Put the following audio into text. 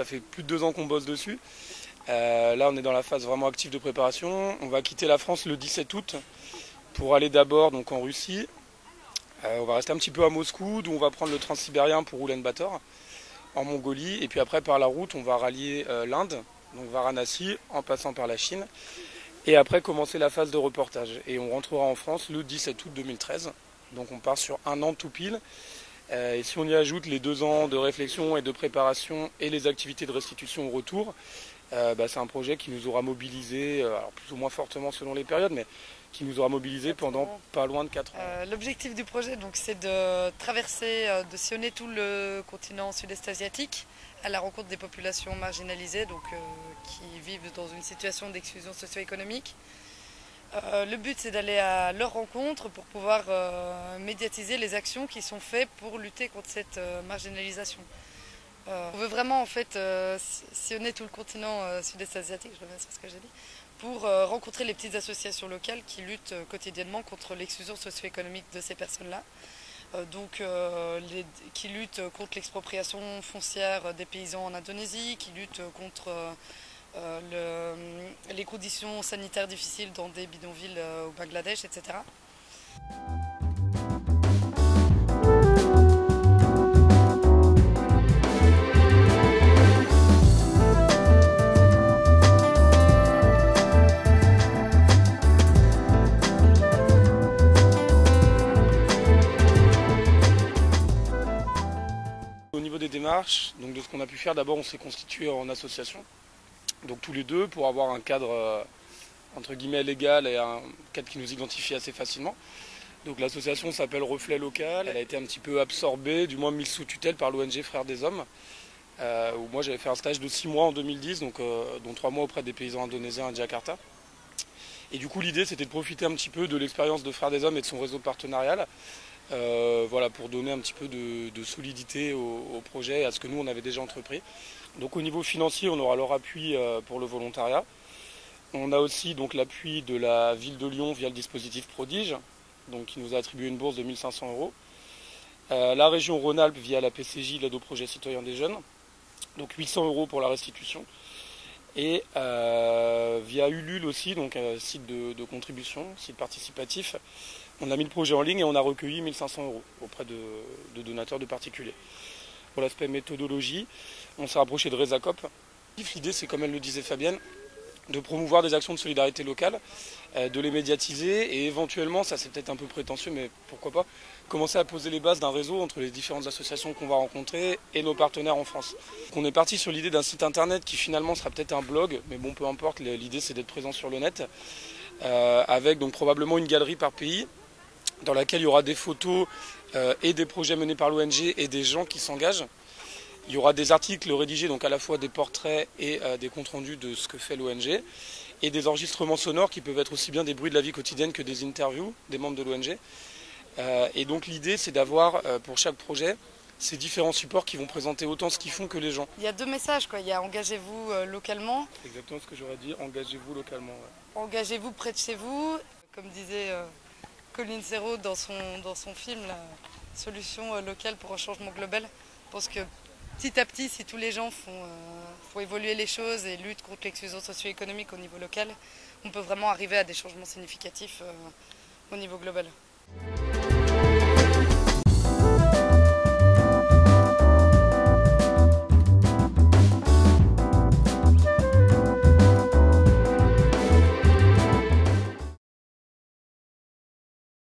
ça fait plus de 2 ans qu'on bosse dessus. Là, on est dans la phase vraiment active de préparation. On va quitter la France le 17 août pour aller d'abord donc en Russie. On va rester un petit peu à Moscou, d'où on va prendre le transsibérien pour Ulaanbaatar, en Mongolie. Et puis après, par la route, on va rallier l'Inde, donc Varanasi, en passant par la Chine. Et après, commencer la phase de reportage. Et on rentrera en France le 17 août 2013. Donc on part sur 1 an tout pile. Et si on y ajoute les 2 ans de réflexion et de préparation et les activités de restitution au retour, c'est un projet qui nous aura mobilisé, alors plus ou moins fortement selon les périodes, mais qui nous aura mobilisé pendant pas loin de 4 ans. L'objectif du projet, donc, c'est de traverser, de sillonner tout le continent sud-est asiatique à la rencontre des populations marginalisées, donc, qui vivent dans une situation d'exclusion socio-économique. Le but, c'est d'aller à leur rencontre pour pouvoir médiatiser les actions qui sont faites pour lutter contre cette marginalisation. On veut vraiment en fait sillonner tout le continent sud-est asiatique, je reviens sur ce que j'ai dit, pour rencontrer les petites associations locales qui luttent quotidiennement contre l'exclusion socio-économique de ces personnes-là. Qui luttent contre l'expropriation foncière des paysans en Indonésie, qui luttent contre les conditions sanitaires difficiles dans des bidonvilles au Bangladesh, etc. Au niveau des démarches, donc de ce qu'on a pu faire, d'abord on s'est constitué en association, donc tous les deux pour avoir un cadre entre guillemets légal et un cadre qui nous identifie assez facilement. Donc l'association s'appelle Reflet Local, elle a été un petit peu absorbée, du moins mise sous tutelle par l'ONG Frères des Hommes, où moi j'avais fait un stage de 6 mois en 2010, dont 3 mois auprès des paysans indonésiens à Jakarta. Et du coup l'idée c'était de profiter un petit peu de l'expérience de Frères des Hommes et de son réseau partenarial, pour donner un petit peu de solidité au projet et à ce que nous on avait déjà entrepris. Donc au niveau financier, on aura leur appui pour le volontariat. On a aussi donc l'appui de la ville de Lyon via le dispositif Prodige, donc qui nous a attribué une bourse de 1 500 €. La région Rhône-Alpes via la PCJ, l'aide au projet citoyen des jeunes, donc 800 € pour la restitution. Et via Ulule aussi, donc un site de contribution, site participatif, on a mis le projet en ligne et on a recueilli 1 500 € auprès de donateurs de particuliers. Pour l'aspect méthodologie, on s'est rapproché de Resacop. L'idée, c'est comme elle le disait Fabienne, de promouvoir des actions de solidarité locale, de les médiatiser et éventuellement, ça c'est peut-être un peu prétentieux, mais pourquoi pas, commencer à poser les bases d'un réseau entre les différentes associations qu'on va rencontrer et nos partenaires en France. On est parti sur l'idée d'un site internet qui finalement sera peut-être un blog, mais bon, peu importe, l'idée c'est d'être présent sur le net, avec donc probablement une galerie par pays, dans laquelle il y aura des photos et des projets menés par l'ONG et des gens qui s'engagent. Il y aura des articles rédigés, donc à la fois des portraits et des comptes rendus de ce que fait l'ONG, et des enregistrements sonores qui peuvent être aussi bien des bruits de la vie quotidienne que des interviews des membres de l'ONG. Et donc l'idée, c'est d'avoir pour chaque projet ces différents supports qui vont présenter autant ce qu'ils font que les gens. Il y a 2 messages, quoi. Il y a engagez-vous localement. C'est exactement ce que j'aurais dit, engagez-vous localement. Ouais. Engagez-vous près de chez vous. Comme disait Colin Serrault dans son film, la solution locale pour un changement global. Je pense que petit à petit, si tous les gens font évoluer les choses et luttent contre l'exclusion socio-économique au niveau local, on peut vraiment arriver à des changements significatifs au niveau global.